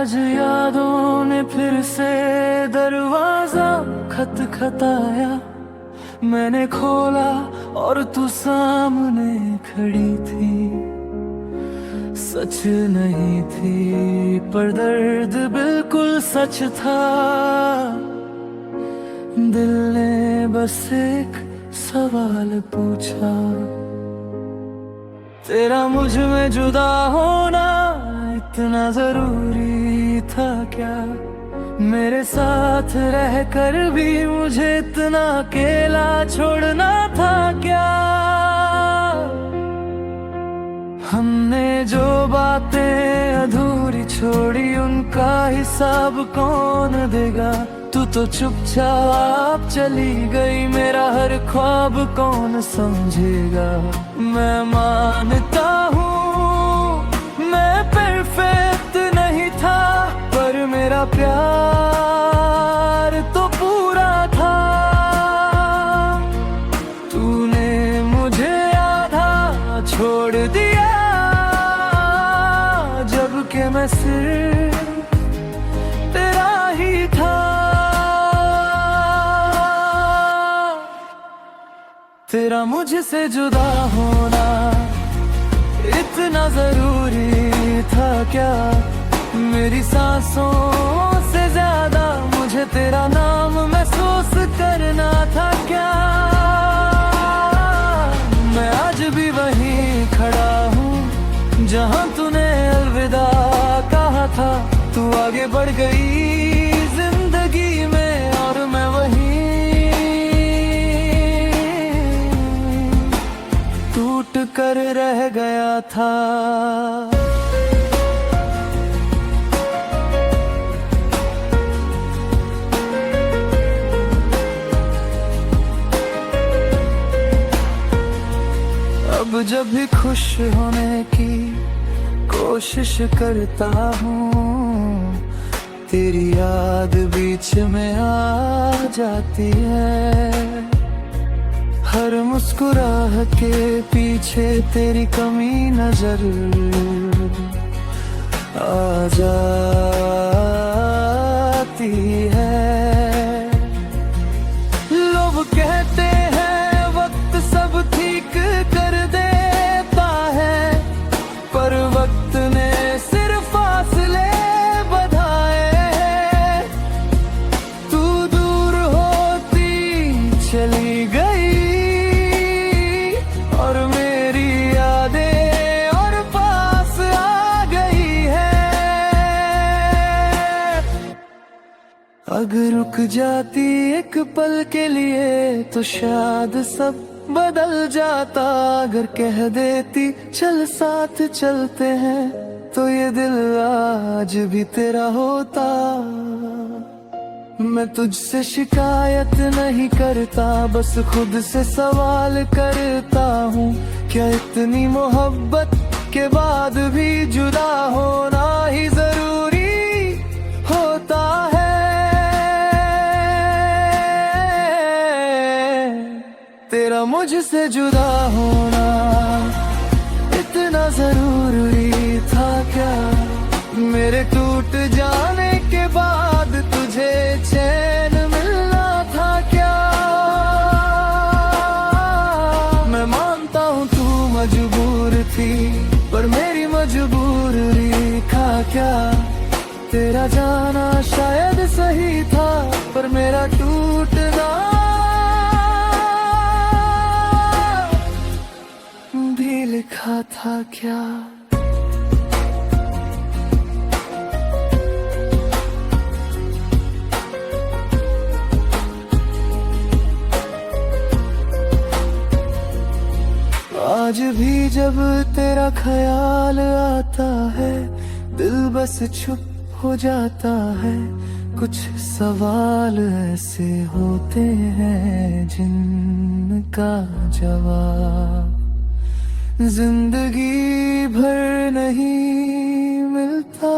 आज यादों ने फिर से दरवाजा खटखटाया। मैंने खोला और तू सामने खड़ी थी। सच नहीं थी पर दर्द बिल्कुल सच था। दिल ने बस एक सवाल पूछा, तेरा मुझ में जुदा होना इतना जरूरी था क्या? मेरे साथ रहकर भी मुझे इतना अकेला छोड़ना था क्या? हमने जो बातें अधूरी छोड़ी उनका हिसाब कौन देगा? तू तो चुपचाप चली गई, मेरा हर ख्वाब कौन समझेगा? मैं मानता हूँ मैं परफेक्ट नहीं था, पर मेरा प्यार तो पूरा था। तूने मुझे आधा छोड़ दिया, जबकि मैं सिर्फ तेरा ही था। तेरा मुझसे जुदा होना इतना जरूरी था क्या? मेरी सांसों से ज्यादा मुझे तेरा नाम महसूस करना था क्या? मैं आज भी वहीं खड़ा हूँ जहाँ तूने अलविदा कहा था। तू आगे बढ़ गई जिंदगी में और मैं वहीं टूट कर रह गया था। अब जब भी खुश होने की कोशिश करता हूँ, तेरी याद बीच में आ जाती है। हर मुस्कुराहट के पीछे तेरी कमी नजर आ जाती है। लोग कहते हैं वक्त सब ठीक कर देता है, पर वक्त ने सिर्फ फासले बढ़ाए हैं। तू दूर होती चली गई और मेरी यादें और पास आ गई है। अगर रुक जाती एक पल के लिए तो शायद सब बदल जाता। अगर कह देती चल साथ चलते हैं तो ये दिल आज भी तेरा होता। मैं तुझसे शिकायत नहीं करता, बस खुद से सवाल करता हूँ, क्या इतनी मोहब्बत के बाद भी जुदा होना ही जरूरी होता है? तेरा मुझसे जुदा होना इतना जरूरी था क्या? मेरे टूट जाने के बाद तुझे चैन मिलना था क्या? मैं मानता हूँ तू मजबूर थी, पर मेरी मजबूरी था क्या? तेरा जाना शायद सही था, पर मेरा टूटना भी लिखा था क्या? आज भी जब तेरा ख्याल आता है, दिल बस चुप हो जाता है। कुछ सवाल ऐसे होते हैं जिनका जवाब जिंदगी भर नहीं मिलता।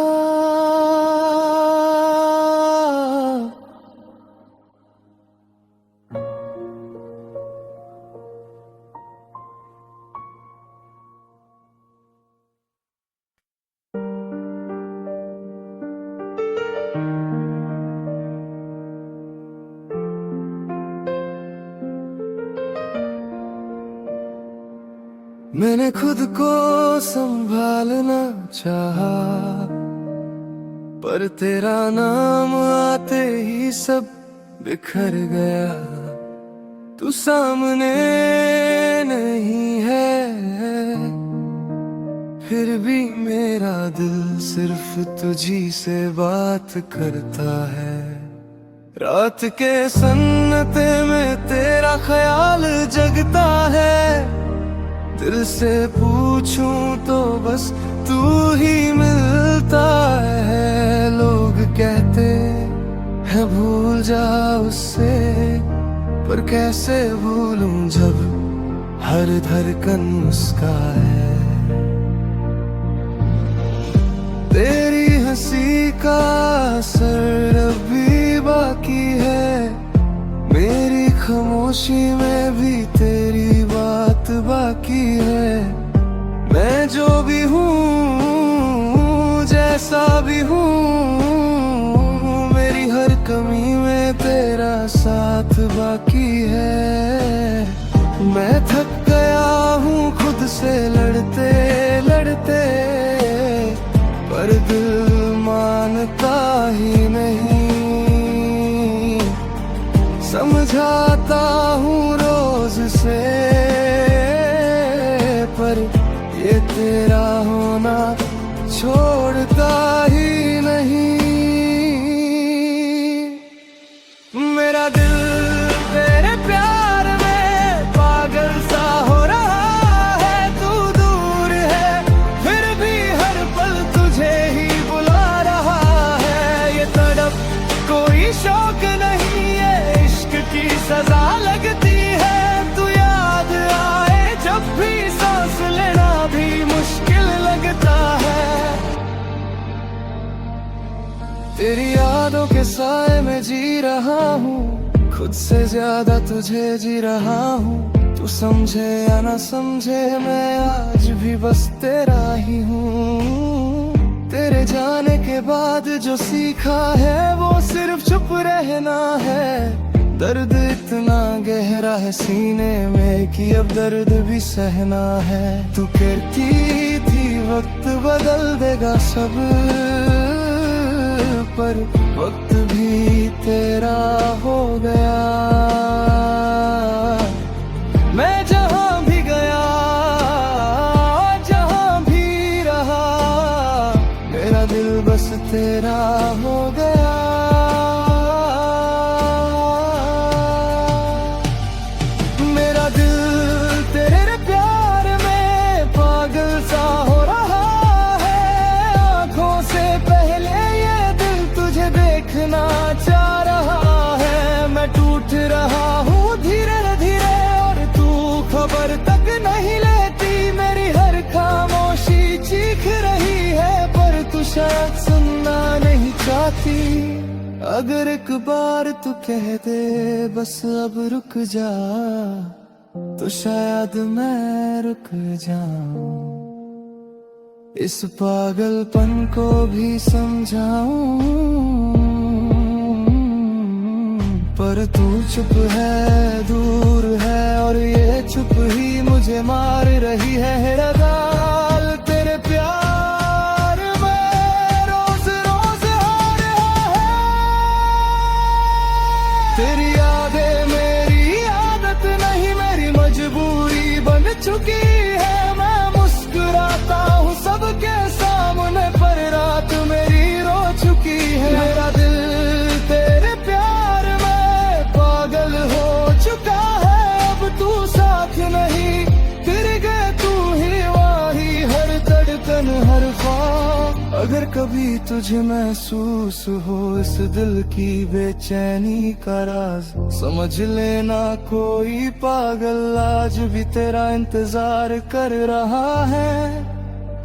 मैंने खुद को संभालना चाहा, पर तेरा नाम आते ही सब बिखर गया। तू सामने नहीं है, फिर भी मेरा दिल सिर्फ तुझी से बात करता है। रात के सन्नाटे में तेरा ख्याल जगता है। दिल से पूछूं तो बस तू ही मिलता है। लोग कहते हैं भूल जा उससे, पर कैसे भूलूं जब हर धड़कन उसका है। तेरी हंसी का असर अभी बाकी है, मेरी खामोशी में भी तेरी बात बाकी है। मैं जो भी हूँ, जैसा भी हूँ, मेरी हर कमी में तेरा साथ बाकी है। मैं थक गया हूँ खुद से लड़ते लड़ते, पर दिल मानता ही नहीं। समझाता हूँ रोज से, पर ये तेरा होना छोड़ता ही नहीं। मेरा दिल तेरे प्यार में पागल सा हो रहा है। तू दूर है फिर भी हर पल तुझे ही बुला रहा है। ये तड़प कोई शौक नहीं है, इश्क की सजा लगती है। तू याद आए जब भी सांस लेना भी मुश्किल लगता है। तेरी यादों के साए में जी रहा हूँ, खुद से ज्यादा तुझे जी रहा हूँ। तू समझे या ना समझे मैं आज भी बस तेरा ही हूँ। तेरे जाने के बाद जो सीखा है वो सिर्फ चुप रहना है। दर्द इतना गहरा है सीने में कि अब दर्द भी सहना है। तू कहती थी वक्त बदल देगा सब, पर वक्त भी तेरा हो गया। मैं जहां भी गया, जहां भी रहा, मेरा दिल बस तेरा हो गया। मेरा दिल तेरे प्यार में पागल सा हो रहा है। आंखों से पहले देखना चाह रहा है। मैं टूट रहा हूँ धीरे धीरे, और तू खबर तक नहीं लेती। मेरी हर खामोशी चीख रही है, पर तू शायद सुनना नहीं चाहती। अगर एक बार तू कह दे बस अब रुक जा, तो शायद मैं रुक जाऊं। इस पागलपन को भी समझाऊं, पर तू चुप है, दूर है, और ये चुप ही मुझे मार रही है। मेरा गाल तेरे प्यार में रोज रोज हार है। तेरी यादें मेरी आदत नहीं, मेरी मजबूरी बन चुकी है। मैं मुस्कुराता हूँ सबके सामने, पर रात मेरी रो चुकी है। मेरा दिल तेरे प्यार में पागल हो चुका है। अब तू साथ नहीं, फिर गए तू ही वाही, हर धड़कन हर ख्वाब। अगर कभी तुझे महसूस हो इस दिल की बेचैनी का राज, समझ लेना कोई पागल आज भी तेरा इंतजार कर रहा है।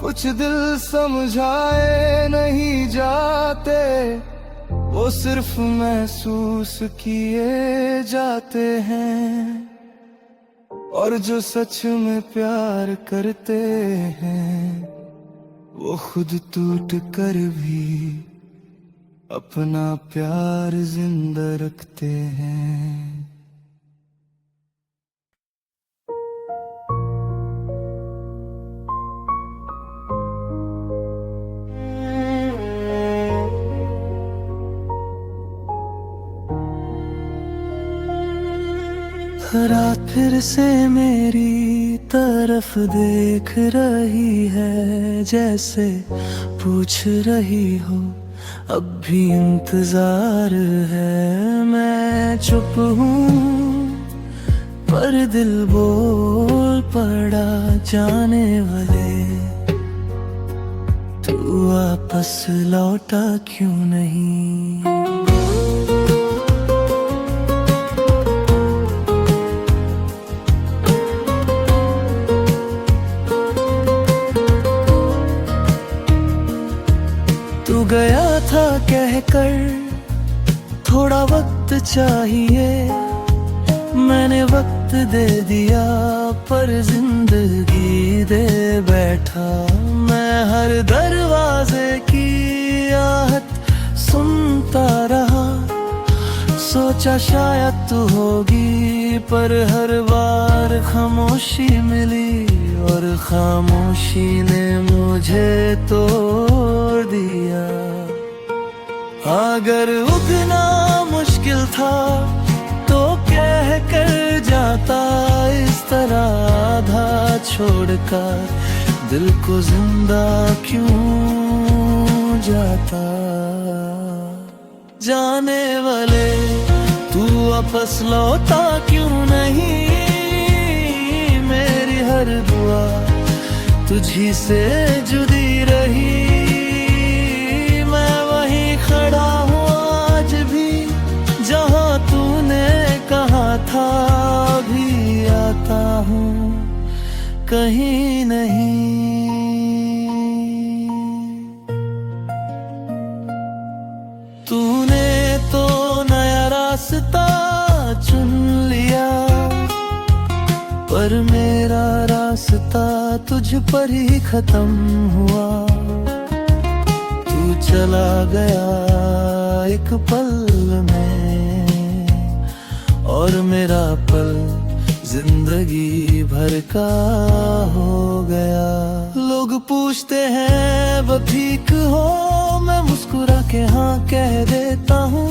कुछ दिल समझाए नहीं जाते, वो सिर्फ महसूस किए जाते हैं। और जो सच में प्यार करते हैं, वो खुद टूट कर भी अपना प्यार जिंदा रखते हैं। रात फिर से मेरी तरफ देख रही है, जैसे पूछ रही हो अब भी इंतजार है। मैं चुप हूँ पर दिल बोल पड़ा, जाने वाले तू वापस लौटा क्यों नहीं। तू गया था कहकर थोड़ा वक्त चाहिए, मैंने वक्त दे दिया पर जिंदगी दे बैठा। मैं हर दरवाजे की आहट सुनता रहा, सोचा शायद तू होगी, पर हर बार खामोशी मिली और खामोशी ने मुझे तोड़ दिया। अगर उठना मुश्किल था तो कह कर जाता, इस तरह आधा छोड़कर दिल को जिंदा क्यों जाता। जाने वाले तू वापस लौटा क्यों नहीं, मेरी हर दुआ तुझी से जुड़ी रही। मैं वहीं खड़ा हूँ आज भी जहाँ तूने कहा था, भी आता हूँ कहीं नहीं। तूने तो नया रास्ता चुन लिया, पर मेरा रास्ता तुझ पर ही खत्म हुआ। तू चला गया एक पल में और मेरा पल जिंदगी भर का हो गया। लोग पूछते हैं वो ठीक हो, मैं मुस्कुरा के हाँ कह देता हूँ।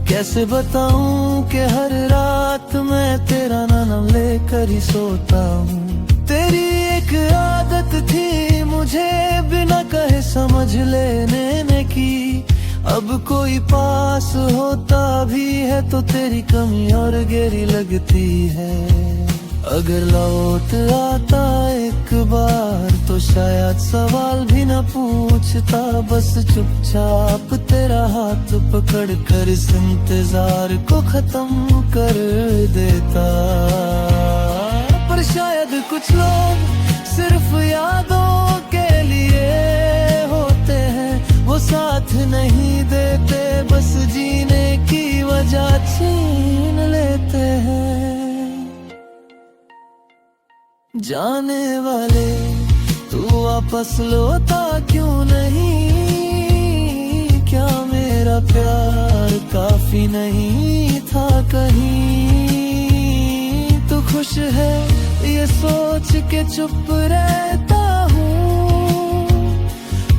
कैसे बताऊं कि हर रात मैं तेरा नाम लेकर ही सोता हूँ। तेरी एक आदत थी मुझे बिना कहे समझ लेने की, अब कोई पास होता भी है तो तेरी कमी और गहरी लगती है। अगर लौट आता एक बार तो शायद सवाल भी न पूछता, बस चुपचाप तेरा हाथ पकड़ कर इस इंतजार को खत्म कर देता। पर शायद कुछ लोग सिर्फ यादों के लिए होते हैं, वो साथ नहीं देते, बस जीने की वजह छीन लेते हैं। जाने वाले तू वापस लौटा क्यों नहीं, क्या मेरा प्यार काफी नहीं था कहीं। तू खुश है ये सोच के चुप रहता हूँ,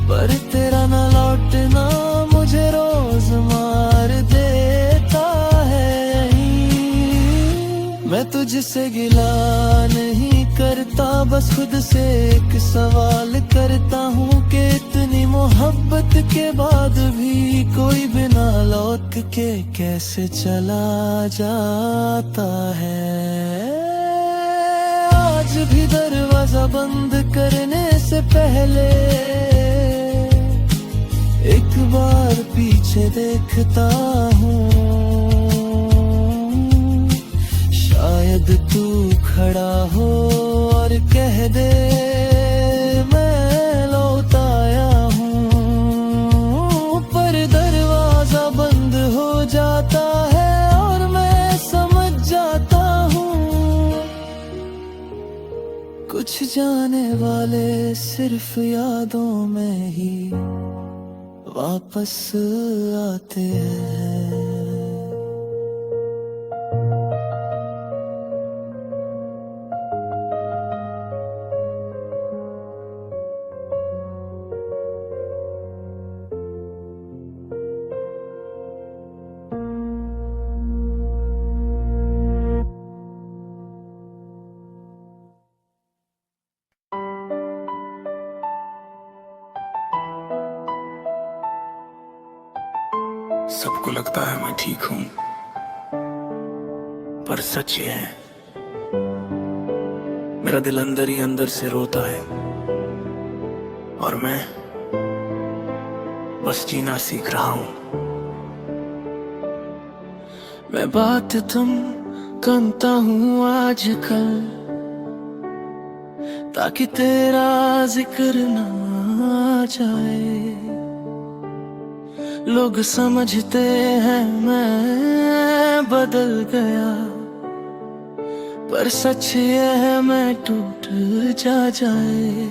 पर तेरा न लौटना मुझे रोज मार देता है। मैं तुझसे गिला नहीं करता, बस खुद से एक सवाल करता हूँ कि इतनी मोहब्बत के बाद भी कोई बिना लौट के कैसे चला जाता है। आज भी दरवाजा बंद करने से पहले एक बार पीछे देखता हूँ, शायद तू खड़ा हो और कह दे मैं लौट आया हूँ। पर दरवाजा बंद हो जाता है और मैं समझ जाता हूँ, कुछ जाने वाले सिर्फ यादों में ही वापस आते हैं। सबको लगता है मैं ठीक हूं, पर सच ये है मेरा दिल अंदर ही अंदर से रोता है और मैं बस जीना सीख रहा हूं। मैं बात तुम करता हूं आजकल ताकि तेरा जिक्र ना जाए। लोग समझते हैं मैं बदल गया, पर सच ये है मैं टूट जाए।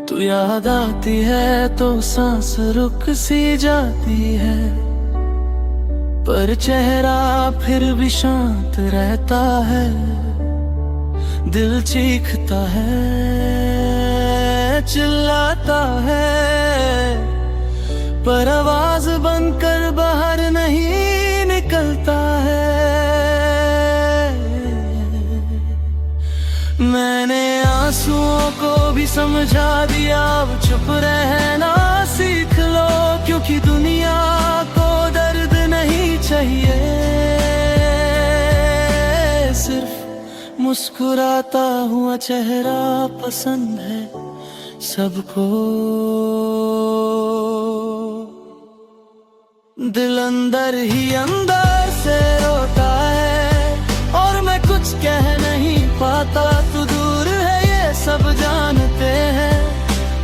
तू याद आती है तो सांस रुक सी जाती है, पर चेहरा फिर भी शांत रहता है। दिल चीखता है, चिल्लाता है, पर आवाज बनकर बाहर नहीं निकलता है। मैंने आंसुओं को भी समझा दिया, अब चुप रहना सीख लो, क्योंकि दुनिया को दर्द नहीं चाहिए, सिर्फ मुस्कुराता हुआ चेहरा पसंद है सबको। दिल अंदर ही अंदर से रोता है और मैं कुछ कह नहीं पाता। तू दूर है ये सब जानते हैं,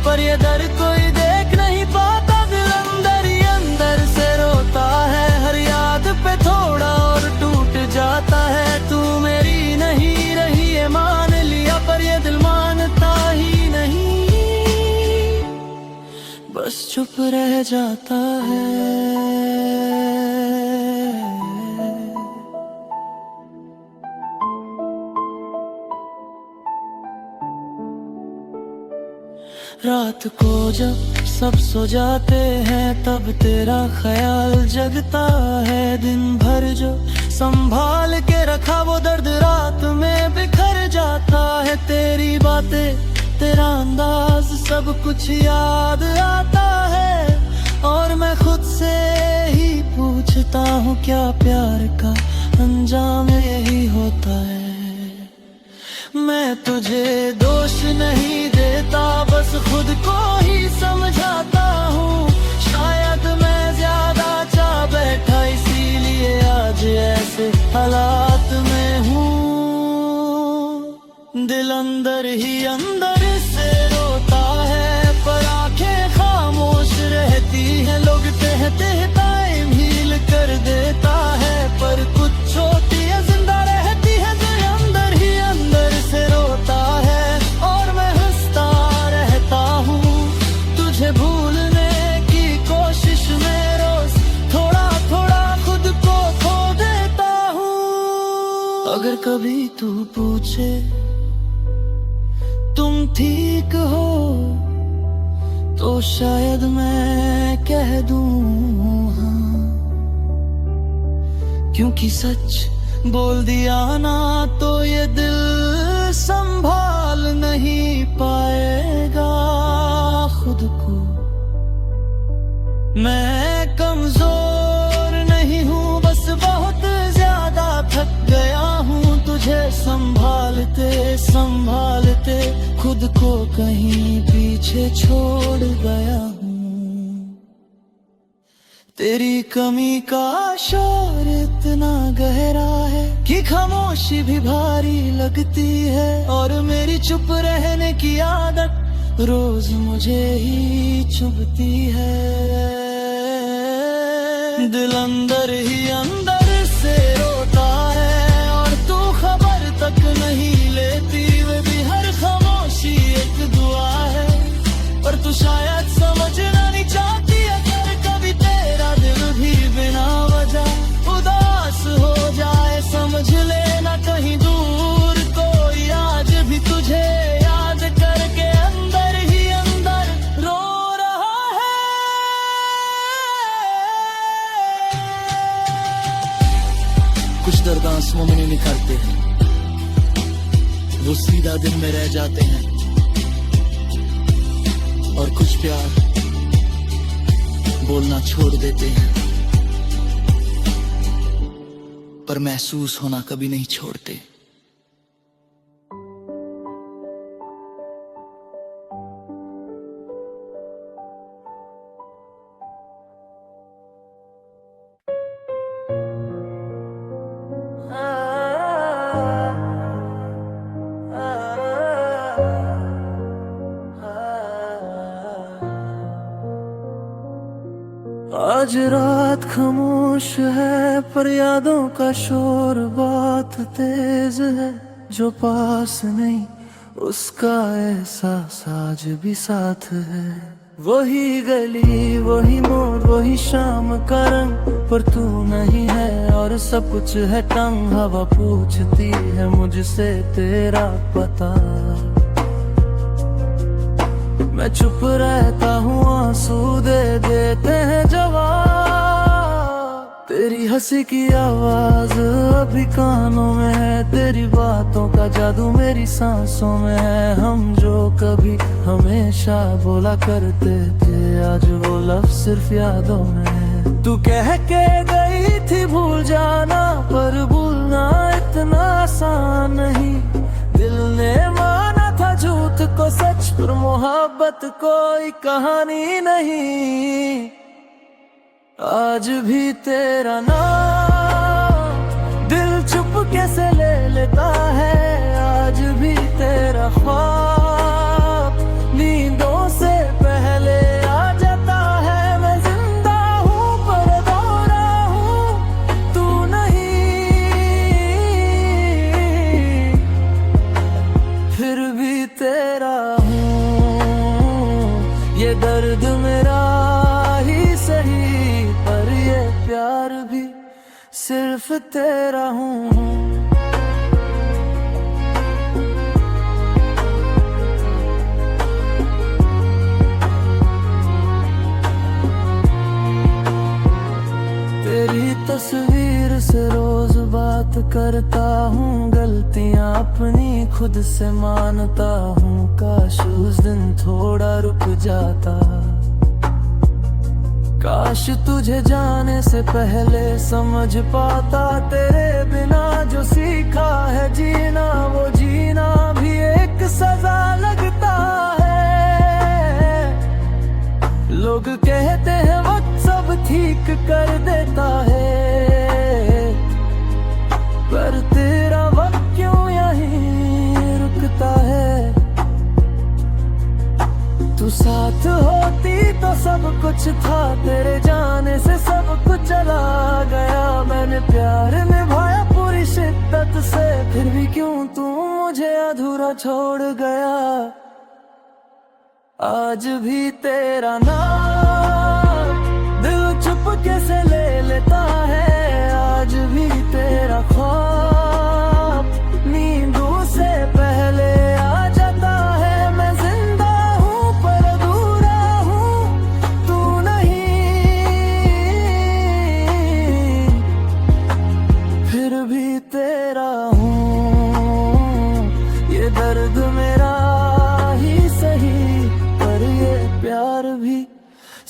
पर ये दर्द कोई देख नहीं पाता। दिल अंदर ही अंदर से रोता है, हर याद पे थोड़ा और टूट जाता है। तू मेरी नहीं रही ये मान लिया, पर ये दिल मानता ही नहीं, बस चुप रह जाता है। रात को जब सब सो जाते हैं, तब तेरा ख्याल जगता है। दिन भर जो संभाल के रखा वो दर्द रात में बिखर जाता है। तेरी बातें, तेरा अंदाज, सब कुछ याद आता है, और मैं खुद से ही पूछता हूँ क्या प्यार का अंजाम यही होता है। मैं तुझे दोष नहीं देता, बस खुद को ही समझाता हूँ। शायद मैं ज्यादा चाह बैठा, इसीलिए आज ऐसे हालात में हूँ। दिल अंदर ही अंदर से रोता है, पर आंखें खामोश रहती हैं। लोग कहते हैं टाइम हील कर देता है, पर कुछ होती है जिंदा रहती है। दिल अंदर ही अंदर से रोता है और मैं हंसता रहता हूँ। तुझे भूलने की कोशिश में रोज थोड़ा थोड़ा खुद को खो देता हूँ। अगर कभी तू पूछे तुम ठीक हो, तो शायद मैं कह दूं हाँ, क्योंकि सच बोल दिया ना तो ये दिल संभाल नहीं पाएगा खुद को। मैं कमजोर नहीं हूँ, बस बहुत ज्यादा थक गया हूँ। तुझे संभालते संभालते खुद को कहीं पीछे छोड़ गया हूँ। तेरी कमी का शोर इतना गहरा है कि खामोशी भी भारी लगती है, और मेरी चुप रहने की आदत रोज मुझे ही चुभती है। दिल अंदर ही अंदर से रोता है और तू खबर तक नहीं लेती। वे भी हर खामोशी एक दुआ है, पर तू शायद समझना नहीं चाहती। अगर कभी तेरा दिल भी बिना वजह उदास हो जाए, समझ लेना कहीं दूर कोई आज भी तुझे याद करके अंदर ही अंदर रो रहा है। कुछ दर्द आंसुओं में नहीं निखरते हैं, वो सीधा दिल में रह जाते हैं, और कुछ प्यार बोलना छोड़ देते हैं, पर महसूस होना कभी नहीं छोड़ते। आज रात खामोश है पर यादों का शोर बहुत तेज है। जो पास नहीं उसका एहसास आज भी साथ है। वही गली वही मोड़ वही शाम का रंग, पर तू नहीं है और सब कुछ है तंग। हवा पूछती है मुझसे तेरा पता, मैं चुप रहता हूँ आंसू दे देते हैं जवाब। तेरी हंसी की आवाज अभी कानों में है, तेरी बातों का जादू मेरी सांसों में है। हम जो कभी हमेशा बोला करते थे, आज वो लफ्ज सिर्फ यादों में है। तू कह के गई थी भूल जाना, पर भूलना इतना आसान नहीं। दिल ने माना था झूठ को सच, पर मोहब्बत कोई कहानी नहीं। आज भी तेरा नाम दिल चुप कैसे ले लेता है। आज भी तेरा ख्वाब नींदों से पहले आ जाता है। मैं जिंदा हूँ पर अधूरा हूँ, तू नहीं। फिर भी तेरा हूँ, ये दर्द मेरा ही सही, पर ये प्यार भी सिर्फ तेरा हूँ। तेरी तस्वीर से रोज बात करता हूँ, गलतियाँ अपनी खुद से मानता हूँ। काश उस दिन थोड़ा रुक जाता, काश तुझे जाने से पहले समझ पाता। तेरे बिना जो सीखा है जीना, वो जीना भी एक सजा लगता है। लोग कहते हैं वक्त सब ठीक कर देता है, पर तेरा वक्त क्यों यहीं रुकता है। तू साथ होती तो सब कुछ था, तेरे जाने से सब कुछ चला गया। मैंने प्यार निभाया पूरी शिद्दत से, फिर भी क्यों तू मुझे अधूरा छोड़ गया। आज भी तेरा नाम दिल चुप कैसे ले लेता है। आज भी तेरा ख्वाब नींदों से पहले आ जाता है। मैं जिंदा हूँ पर अधूरा हूँ, तू नहीं। फिर भी तेरा हूँ, ये दर्द मेरा ही सही, पर ये प्यार भी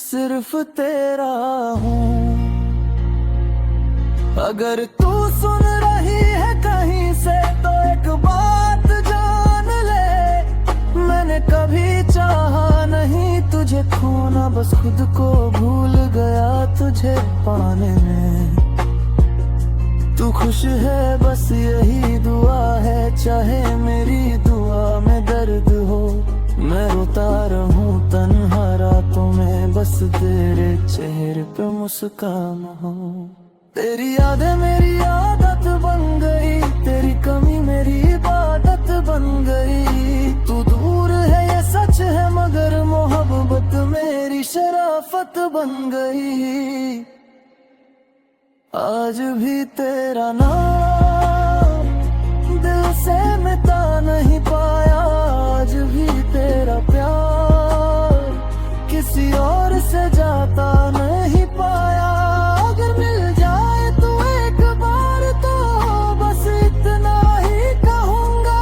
सिर्फ तेरा हूँ। अगर तू सुन रही है कहीं से तो एक बात जान ले, मैंने कभी चाहा नहीं तुझे खोना, बस खुद को भूल गया तुझे पाने में। तू खुश है बस यही दुआ है, चाहे मेरी दुआ में दर्द हो। मैं रोता रहूं तन्हा रातों में, बस तेरे चेहरे पे मुस्कान हो। तेरी यादें मेरी आदत बन गई, तेरी कमी मेरी इबादत बन गई। तू दूर है ये सच है, मगर मोहब्बत मेरी शराफत बन गई। आज भी तेरा नाम दिल से मिटा नहीं पाया। आज भी तेरा प्यार किसी और से जाता नहीं पाया। अगर मिल जाए तू एक बार तो बस इतना ही कहूँगा।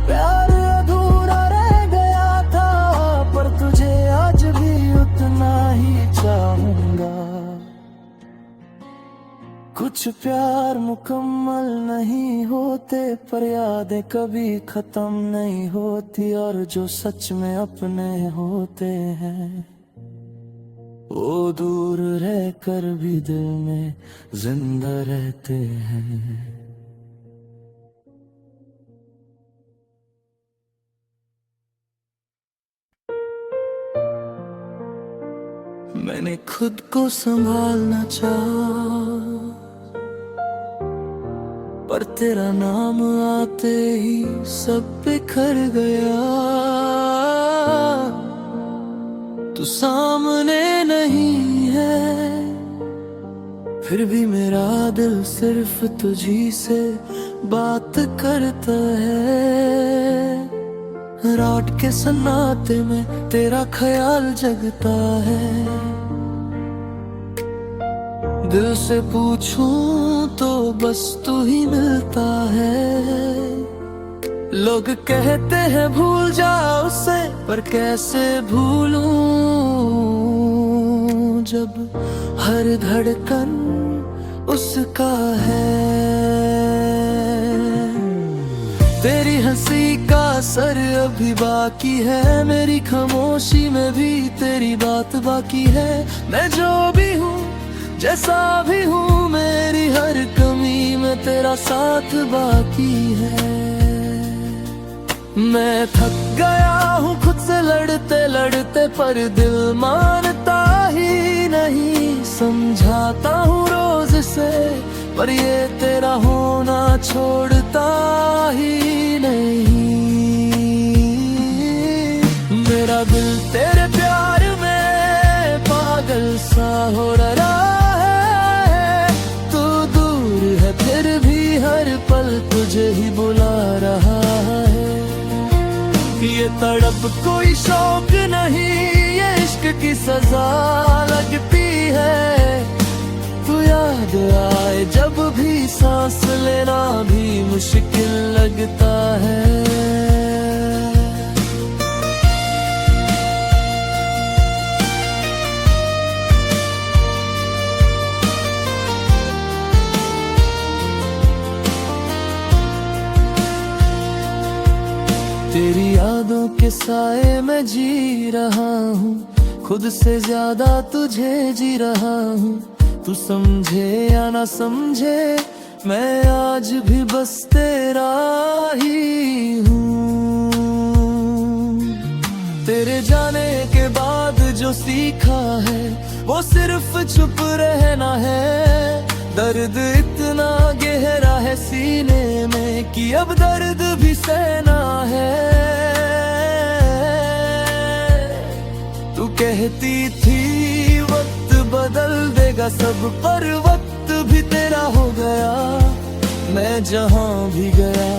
प्यार अधूरा रह गया था, पर तुझे आज भी उतना ही चाहूँगा। कुछ प्यार मुकम्मल नहीं होते, पर यादें कभी खत्म नहीं होती, और जो सच में अपने होते हैं वो दूर रहकर भी दिल में जिंदा रहते हैं। मैंने खुद को संभालना चाहा, पर तेरा नाम आते ही सब बिखर गया। तू सामने नहीं है, फिर भी मेरा दिल सिर्फ तुझी से बात करता है। रात के सन्नाटे में तेरा ख्याल जगता है। दिल से पूछूं तो बस तू ही मिलता है। लोग कहते हैं भूल जाओ उसे, पर कैसे भूलूं जब हर धड़कन उसका है। तेरी हंसी का असर अभी बाकी है, मेरी खामोशी में भी तेरी बात बाकी है। मैं जो भी हूँ जैसा भी हूँ, मेरी हर कमी में तेरा साथ बाकी है। मैं थक गया हूँ खुद से लड़ते लड़ते, पर दिल मानता ही नहीं। समझाता हूँ रोज से, पर ये तेरा होना छोड़ता ही नहीं। मेरा दिल तेरे प्यार में पागल सा हो रहा है। तू दूर है फिर भी हर पल तुझे ही बुला रहा है। ये तड़प कोई शौक नहीं, ये इश्क की सजा लगती है। तू याद आए जब भी सांस लेना भी मुश्किल लगता है। तेरी यादों के साए में जी रहा हूँ, खुद से ज्यादा तुझे जी रहा हूँ। तू समझे या ना समझे, मैं आज भी बस तेरा ही हूँ। तेरे जाने के बाद जो सीखा है, वो सिर्फ चुप रहना है। दर्द इतना गहरा है सीने में कि अब दर्द भी सहना है। तू कहती थी वक्त बदल देगा सब, पर वक्त भी तेरा हो गया। मैं जहाँ भी गया,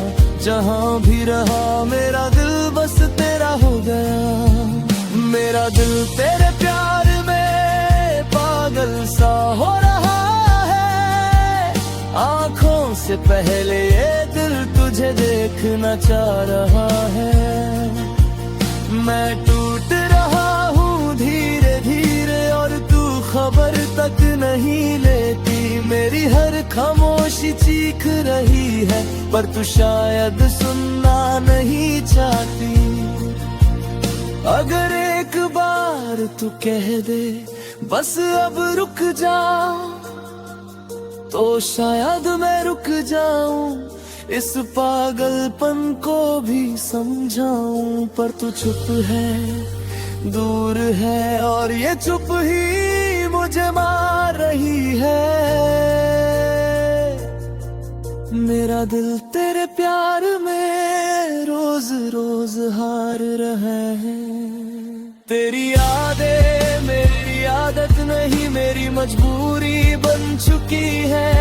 जहाँ भी रहा, मेरा दिल बस तेरा हो गया। मेरा दिल तेरे प्यार में पागल सा हो रहा है। आँखों से पहले ये दिल तुझे देखना चाह रहा है। मैं टूट रहा हूँ धीरे धीरे, और तू खबर तक नहीं लेती। मेरी हर खामोशी चीख रही है, पर तू शायद सुनना नहीं चाहती। अगर एक बार तू कह दे बस अब रुक जा, तो शायद मैं रुक जाऊं, इस पागलपन को भी समझाऊं। पर तू चुप है, दूर है, और ये चुप ही मुझे मार रही है। मेरा दिल तेरे प्यार में रोज रोज हार रहा है। तेरी यादें मेरी आदत नहीं, मेरी मजबूरी बन चुकी है।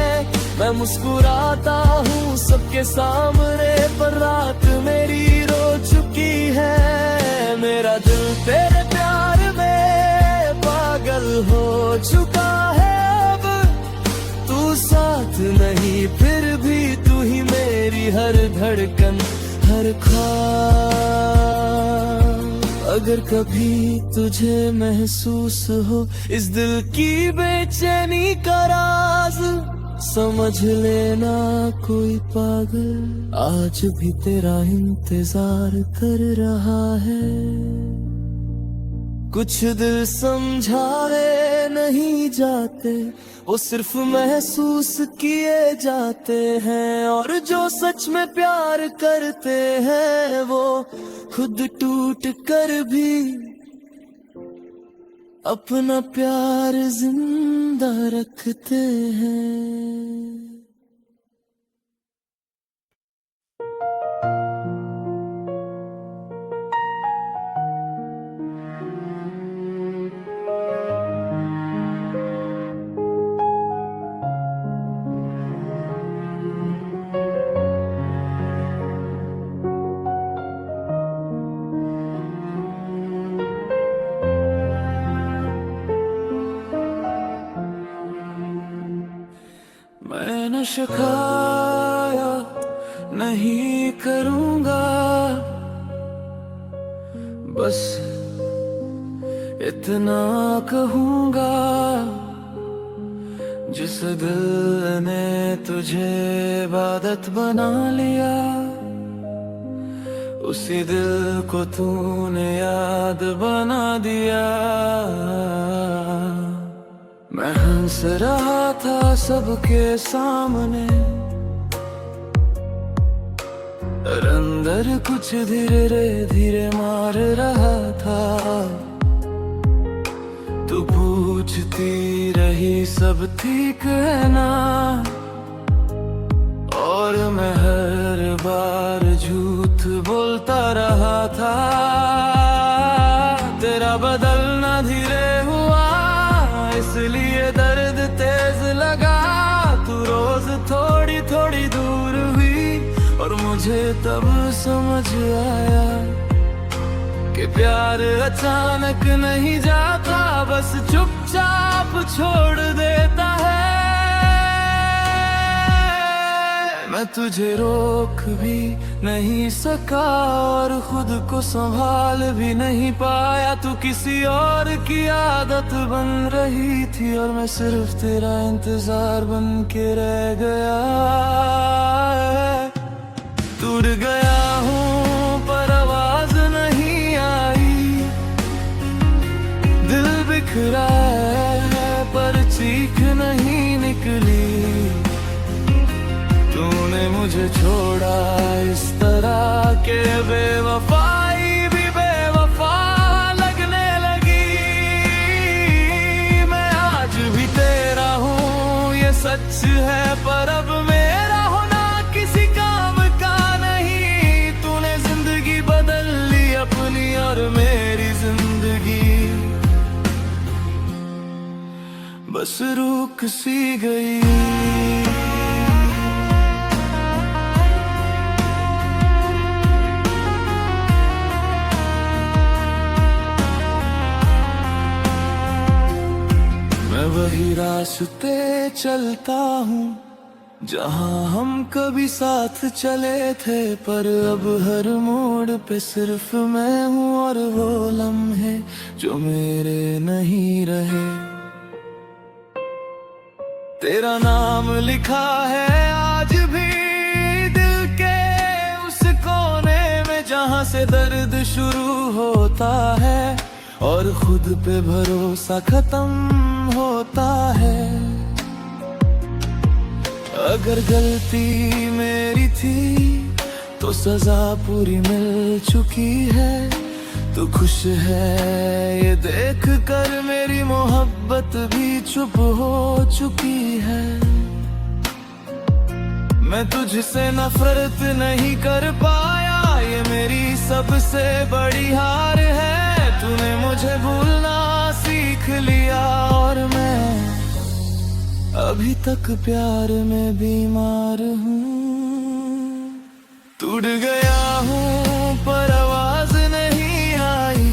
मैं मुस्कुराता हूँ सबके सामने, पर रात मेरी रो चुकी है। मेरा दिल तेरे प्यार में पागल हो चुका है। अब तू साथ नहीं, फिर भी तू ही मेरी हर धड़कन, हर ख्वाब। अगर कभी तुझे महसूस हो इस दिल की बेचैनी का राज, समझ लेना कोई पागल आज भी तेरा इंतजार कर रहा है। कुछ दिल समझाए नहीं जाते, वो सिर्फ महसूस किए जाते हैं। और जो सच में प्यार करते हैं वो खुद टूट कर भी अपना प्यार जिंदा रखते हैं। मैं न शिकाया नहीं करूँगा, बस इतना कहूँगा। जिस दिल ने तुझे इबादत बना लिया, उसी दिल को तूने याद बना दिया। मैं हंस रहा था सबके सामने, और अंदर कुछ धीरे धीरे मार रहा था। तू पूछती रही सब ठीक है ना, और मैं हर बार झूठ बोलता रहा था। तेरा बदलना धीरे हुआ, इसलिए दर्द तेज लगा। तू रोज थोड़ी थोड़ी दूर हुई, और मुझे तब समझ आया कि प्यार अचानक नहीं जाता, बस चुपचाप छोड़ देता है। मैं तुझे रोक भी नहीं सका, और खुद को संभाल भी नहीं पाया। तू किसी और की आदत बन रही थी, और मैं सिर्फ तेरा इंतजार बन के रह गया। टूट गया हूँ पर आवाज नहीं आई, दिल बिखरा है पर चीख नहीं निकली। तूने मुझे छोड़ा इस तरह के बेवफाई भी बेवफा लगने लगी। मैं आज भी तेरा हूँ ये सच है, पर अब मेरा होना किसी काम का नहीं। तूने जिंदगी बदल ली अपनी, और मेरी जिंदगी बस रुक सी गई। वही रास्ते चलता हूँ जहाँ हम कभी साथ चले थे, पर अब हर मोड़ पे सिर्फ मैं हूँ, और वो लम्हे जो मेरे नहीं रहे। तेरा नाम लिखा है आज भी दिल के उस कोने में, जहाँ से दर्द शुरू होता है और खुद पे भरोसा खत्म होता है। अगर गलती मेरी थी तो सजा पूरी मिल चुकी है। तू खुश है ये देख कर, मेरी मोहब्बत भी चुप हो चुकी है। मैं तुझसे नफरत नहीं कर पाया, ये मेरी सबसे बड़ी हार है। तूने मुझे भूलना सीख लिया, और मैं अभी तक प्यार में बीमार हूँ। टूट गया हूँ पर आवाज नहीं आई,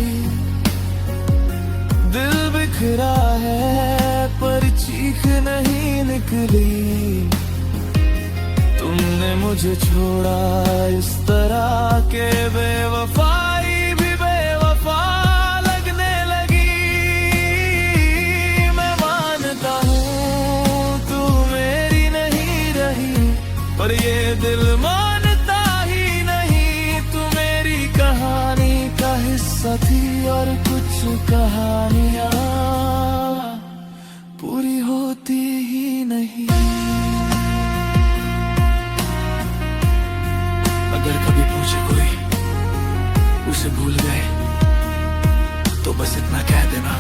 दिल बिखरा है पर चीख नहीं निकली। तुमने मुझे छोड़ा इस तरह के बेवफाई भी बेवफा लगने लगी। मैं मानता हूँ तू मेरी नहीं, पर ये दिल मानता ही नहीं। तू मेरी कहानी का हिस्सा थी और कुछ कहानियां पूरी होती ही नहीं। अगर कभी पूछे कोई उसे भूल गए तो बस इतना कह देना,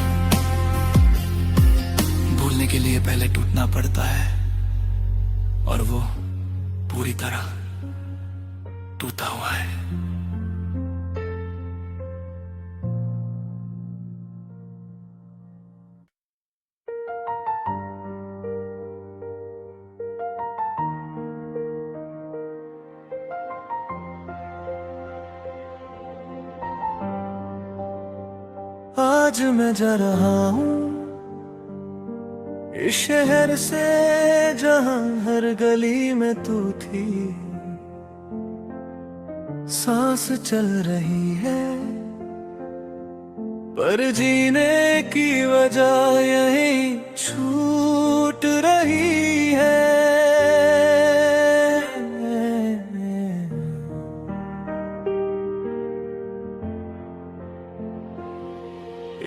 भूलने के लिए पहले टूटना पड़ता है और वो पूरी तरह टूटा हुआ है। आज मैं जा रहा हूँ इस शहर से जहाँ हर गली में तू थी। सांस चल रही है पर जीने की वजह यही छूट रही है।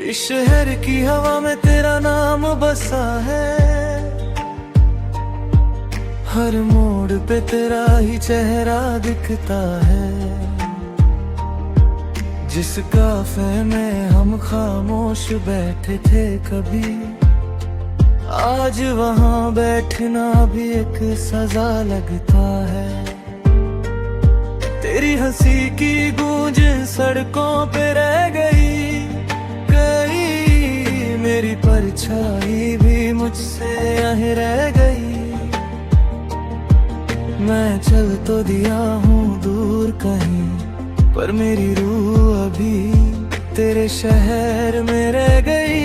इस शहर की हवा में तेरा नाम बसा है, हर मोड़ पे तेरा ही चेहरा दिखता है। जिस काफे में हम खामोश बैठे थे कभी, आज वहाँ बैठना भी एक सजा लगता है। तेरी हंसी की गूंज सड़कों पे रह गई, मेरी परछाई भी मुझसे यहीं रह गई। मैं चल तो दिया हूँ दूर कहीं, पर मेरी रूह अभी तेरे शहर में रह गई।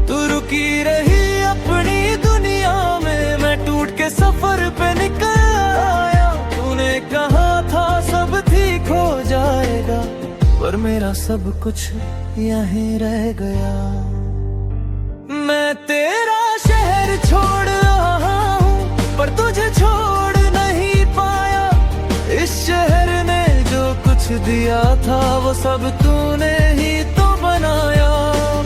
तू रुकी रही अपनी दुनिया में, मैं टूट के सफर पे निकल आया। तूने कहा था सब ठीक हो जाएगा, पर मेरा सब कुछ यहीं रह गया। मैं तेरा शहर छोड़ रहा हूँ पर तुझे छोड़ नहीं पाया। इस शहर ने जो कुछ दिया था वो सब तूने ही तो बनाया।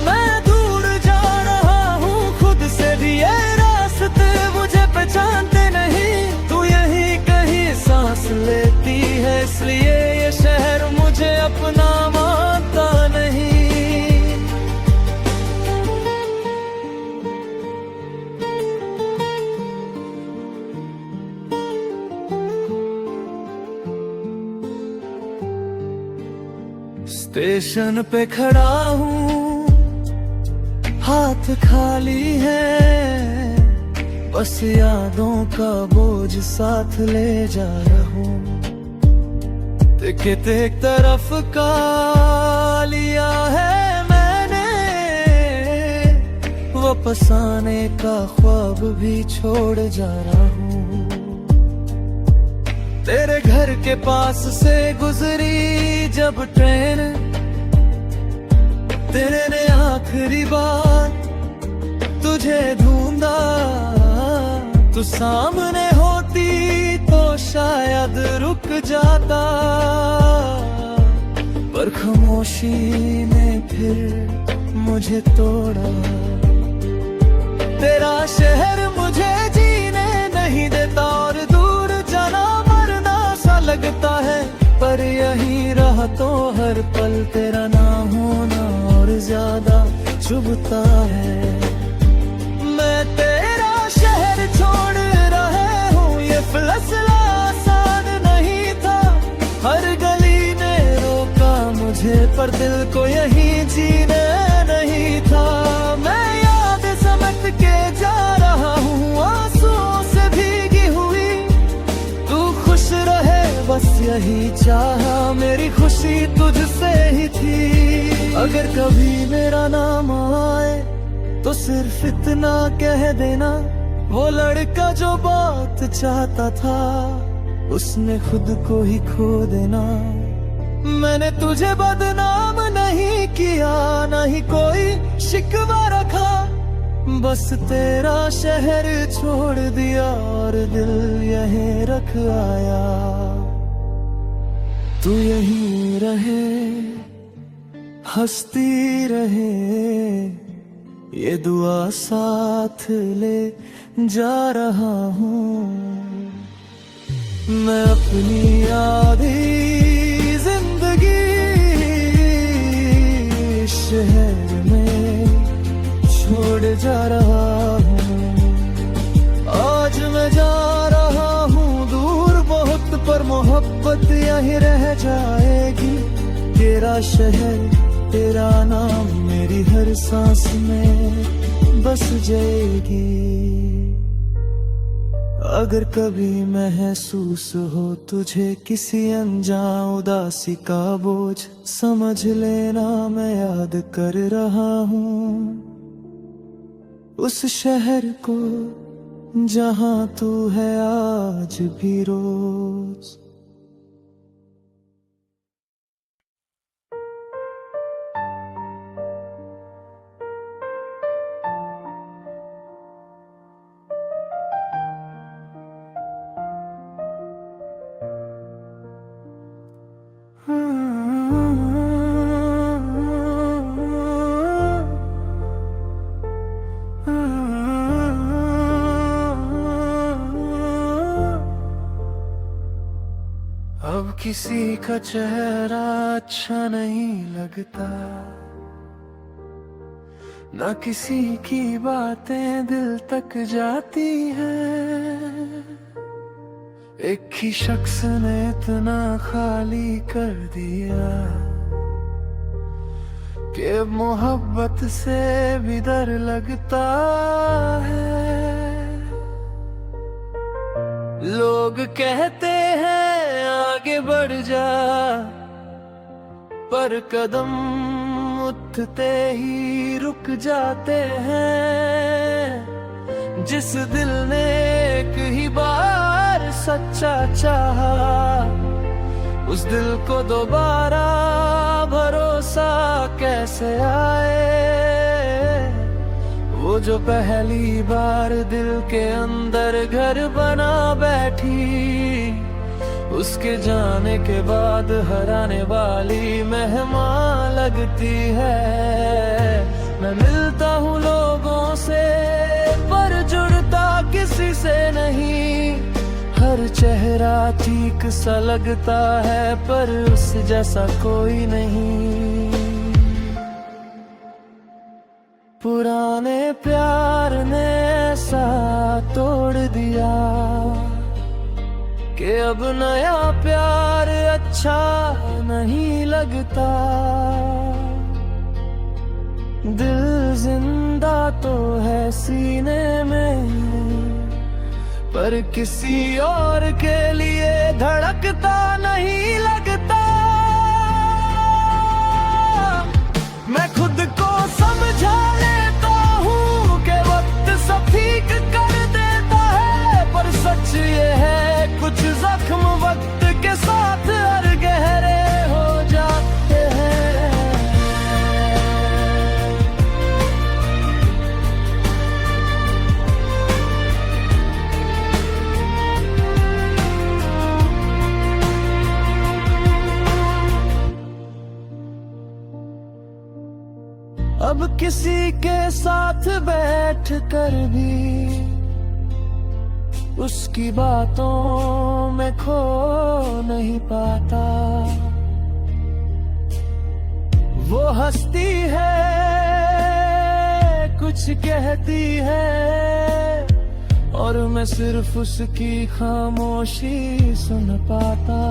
मैं दूर जा रहा हूँ खुद से भी, ये रास्ते मुझे पहचानते नहीं। तू यहीं कहीं सांस लेती है, इसलिए ये शहर मुझे अपना मानता नहीं। स्टेशन पे खड़ा हूँ, हाथ खाली है, बस यादों का बोझ साथ ले जा रहा हूँ। टिकट एक तरफ का लिया है मैंने, वापस आने का ख्वाब भी छोड़ जा रहा हूँ। तेरे घर के पास से गुजरी जब ट्रेन, तेरे ने आखिरी बार तुझे ढूंढा। तू सामने होती तो शायद रुक जाता, पर खामोशी ने फिर मुझे तोड़ा। तेरा शहर मुझे जीने नहीं देता और दूर जाना मरना सा लगता है। पर यहीं रहा तो हर पल तेरा ना होना और ज्यादा चुभता है। मैं तेरा शहर छोड़ रहा हूँ, ये फैसला आसान नहीं था। हर गली ने रोका मुझे पर दिल को यहीं जीने नहीं था। मैं याद समेट के जा रहा हूँ आंसुओं से भीगी हुई। तू खुश रहे बस यही चाहा, मेरी खुशी तुझसे ही थी। अगर कभी मेरा नाम आए तो सिर्फ इतना कह देना, वो लड़का जो बात चाहता था उसने खुद को ही खो देना। मैंने तुझे बदनाम नहीं किया, नहीं कोई शिकवा रखा, बस तेरा शहर छोड़ दिया और दिल यहीं रख आया। तू यहीं रहे, हंसती रहे, ये दुआ साथ ले जा रहा हूँ। मैं अपनी आधी जिंदगी शहर में छोड़ जा रहा हूँ। आज मैं जा रहा हूँ दूर बहुत, पर मोहब्बत यहीं रह जाएगी। तेरा शहर, तेरा नाम मेरी हर सांस में बस जाएगी। अगर कभी महसूस हो तुझे किसी अनजान उदासी का बोझ, समझ लेना मैं याद कर रहा हूँ उस शहर को जहाँ तू है आज भी रोज। अब किसी का चेहरा अच्छा नहीं लगता, ना किसी की बातें दिल तक जाती हैं। एक ही शख्स ने इतना खाली कर दिया कि अब मोहब्बत से भी डर लगता है। लोग कहते हैं आगे बढ़ जा, पर कदम उठते ही रुक जाते हैं। जिस दिल ने एक ही बार सच्चा चाहा, उस दिल को दोबारा भरोसा कैसे आए। वो जो पहली बार दिल के अंदर घर बना बैठी, उसके जाने के बाद हराने वाली मेहमान लगती है। मैं मिलता हूँ लोगों से पर जुड़ता किसी से नहीं। हर चेहरा ठीक सा लगता है पर उस जैसा कोई नहीं। पुराने प्यार ने ऐसा तोड़ दिया कि अब नया प्यार अच्छा नहीं लगता। दिल जिंदा तो है सीने में, पर किसी और के लिए धड़कता नहीं लगता। मैं खुद को समझा लेता हूँ कि वक्त सब ठीक कर देता है, पर सच ये है कुछ जख्म वक्त के साथ हर गहरे हो जाते हैं। अब किसी के साथ बैठ कर भी उसकी बातों में खो नहीं पाता। वो हंसती है, कुछ कहती है, और मैं सिर्फ उसकी खामोशी सुन पाता।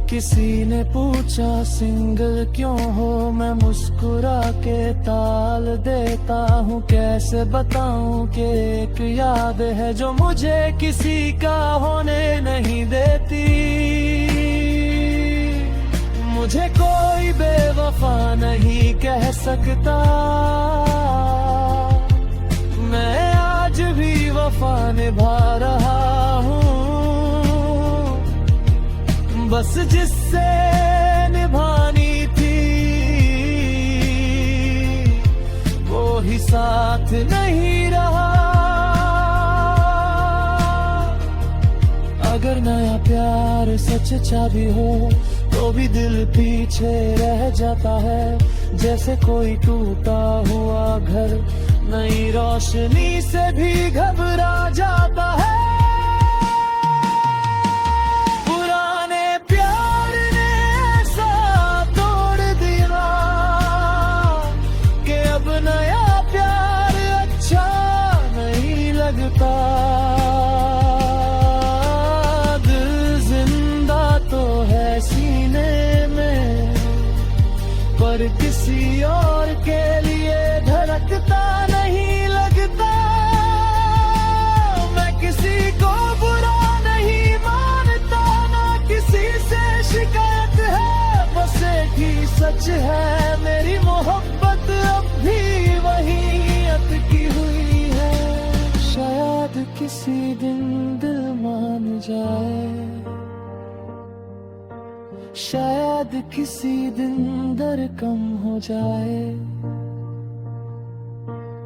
किसी ने पूछा सिंगल क्यों हो, मैं मुस्कुरा के ताल देता हूँ। कैसे बताऊँ कि एक याद है जो मुझे किसी का होने नहीं देती। मुझे कोई बेवफा नहीं कह सकता, मैं आज भी वफा निभा रहा हूँ। बस जिससे निभानी थी वो ही साथ नहीं रहा। अगर नया प्यार सच्चा भी हो तो भी दिल पीछे रह जाता है, जैसे कोई टूटा हुआ घर नई रोशनी से भी घबरा जाता है। पुराने प्यार ने ऐसा तोड़ दिया कि अब नया प्यार अच्छा नहीं लगता। दिल जिंदा तो है सीने में, पर किसी और के लिए धड़कता नहीं लगता। मैं किसी को बुरा नहीं मानता, ना किसी से शिकायत है, बस एक ही सच है, मेरी मोहब्बत अब भी वही अटकी हुई है। शायद किसी दिन दिल मान जाए, शायद किसी दिन दर्द कम हो जाए,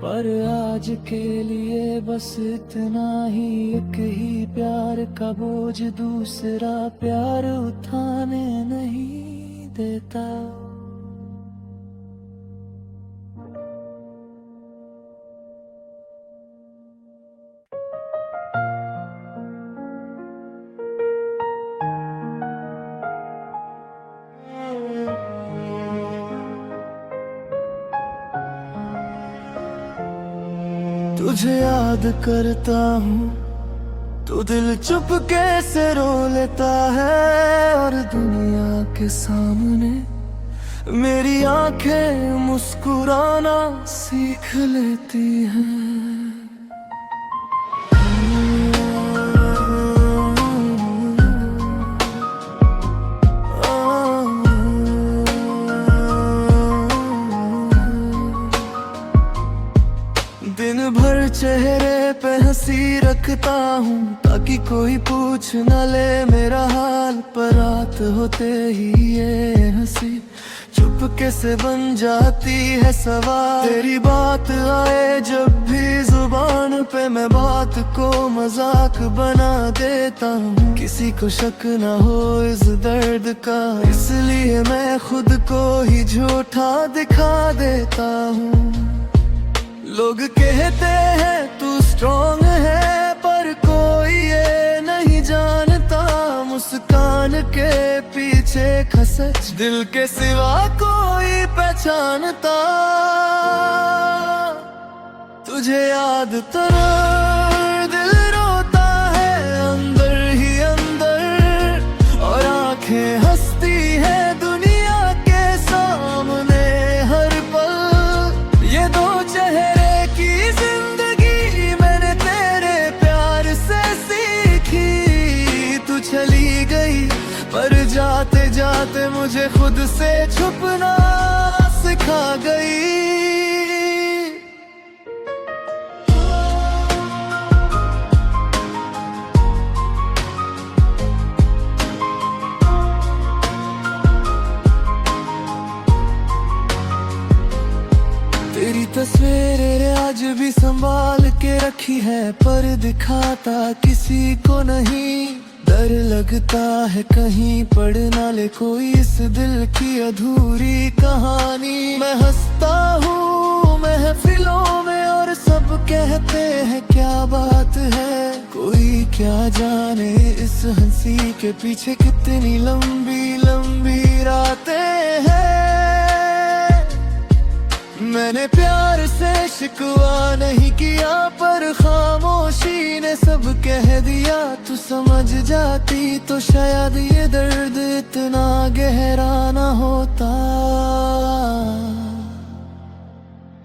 पर आज के लिए बस इतना ही, एक ही प्यार का बोझ दूसरा प्यार उठाने नहीं देता। तुझे याद करता हूँ तो दिल चुपके से रो लेता है, और दुनिया के सामने मेरी आंखें मुस्कुराना सीख लेती हैं। दिन भर चेहरे पे हंसी रखता हूँ ताकि कोई पूछ न ले मेरा हाल, पर रात होते ही ये हंसी चुपके से बन जाती है सवाल। तेरी बात आए जब भी जुबान पे, मैं बात को मजाक बना देता हूँ, किसी को शक न हो इस दर्द का, इसलिए मैं खुद को ही झूठा दिखा देता हूँ। लोग कहते हैं तू स्ट्रॉन्ग है, पर कोई ये नहीं जानता मुस्कान के पीछे का सच दिल के सिवा कोई पहचानता। तुझे याद तेरा दिल रोता है अंदर ही अंदर, और आंखें हंसती है दुनिया के सामने हर पल। ये दो चेहरे की जिंदगी मैंने तेरे प्यार से सीखी। तू चली गई पर जाते जाते मुझे खुद से छुपना सिखा गई। तेरी तस्वीरें आज भी संभाल के रखी है, पर दिखाता किसी को नहीं। डर लगता है कहीं पढ़ ना ले कोई इस दिल की अधूरी कहानी। मैं हंसता हूँ महफिलों में और सब कहते हैं क्या बात है, कोई क्या जाने इस हंसी के पीछे कितनी लंबी लंबी रातें हैं। मैंने प्यार से शिकवा नहीं किया, पर खामोशी ने सब कह दिया। तू समझ जाती तो शायद ये दर्द इतना गहरा ना होता।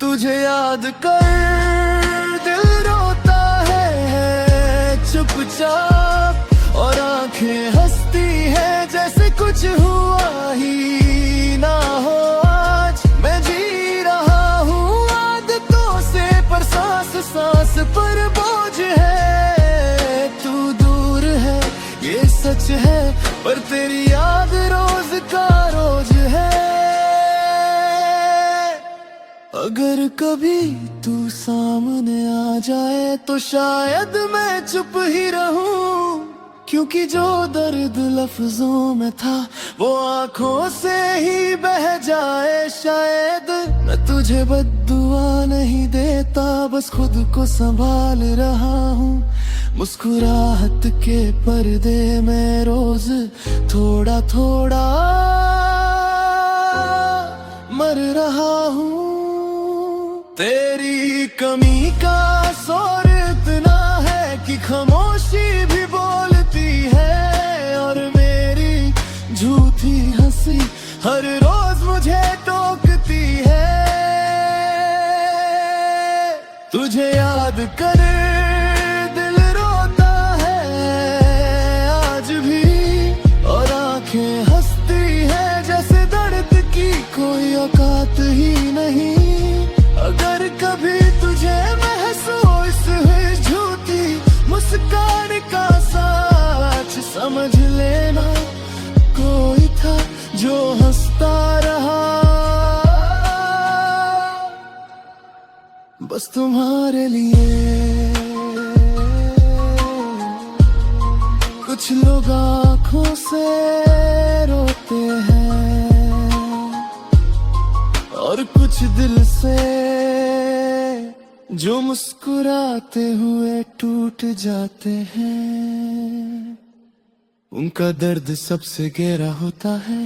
तुझे याद कर दिल रोता है चुपचाप, और आंखें हंसती है जैसे कुछ हुआ ही ना हो। आज मैं जी रहा हूँ आदतों से, पर सांस सांस पर बोझ है। तू दूर है ये सच है, पर तेरी याद रोज का रोज है। अगर कभी तू सामने आ जाए तो शायद मैं चुप ही रहूं, क्योंकि जो दर्द लफ्जों में था वो आंखों से ही बह जाए। शायद मैं तुझे बद्दुआ नहीं देता, बस खुद को संभाल रहा हूँ। मुस्कुराहट के पर्दे में रोज थोड़ा थोड़ा मर रहा हूँ। तेरी कमी का असर इतना है कि खामोशी भी बोलती है, और मेरी झूठी हंसी हर रोज मुझे टोकती है। तुझे याद कर दिल रोता है आज भी, और आंखें हंसती है जैसे दर्द की कोई औकात ही नहीं। अगर कभी तुझे महसूस हुई झूठी मुस्कान का सच, समझ लेना कोई था जो हंसता रहा बस तुम्हारे लिए। कुछ लोग आंखों से रोते हैं और कुछ दिल से, जो मुस्कुराते हुए टूट जाते हैं। उनका दर्द सबसे गहरा होता है।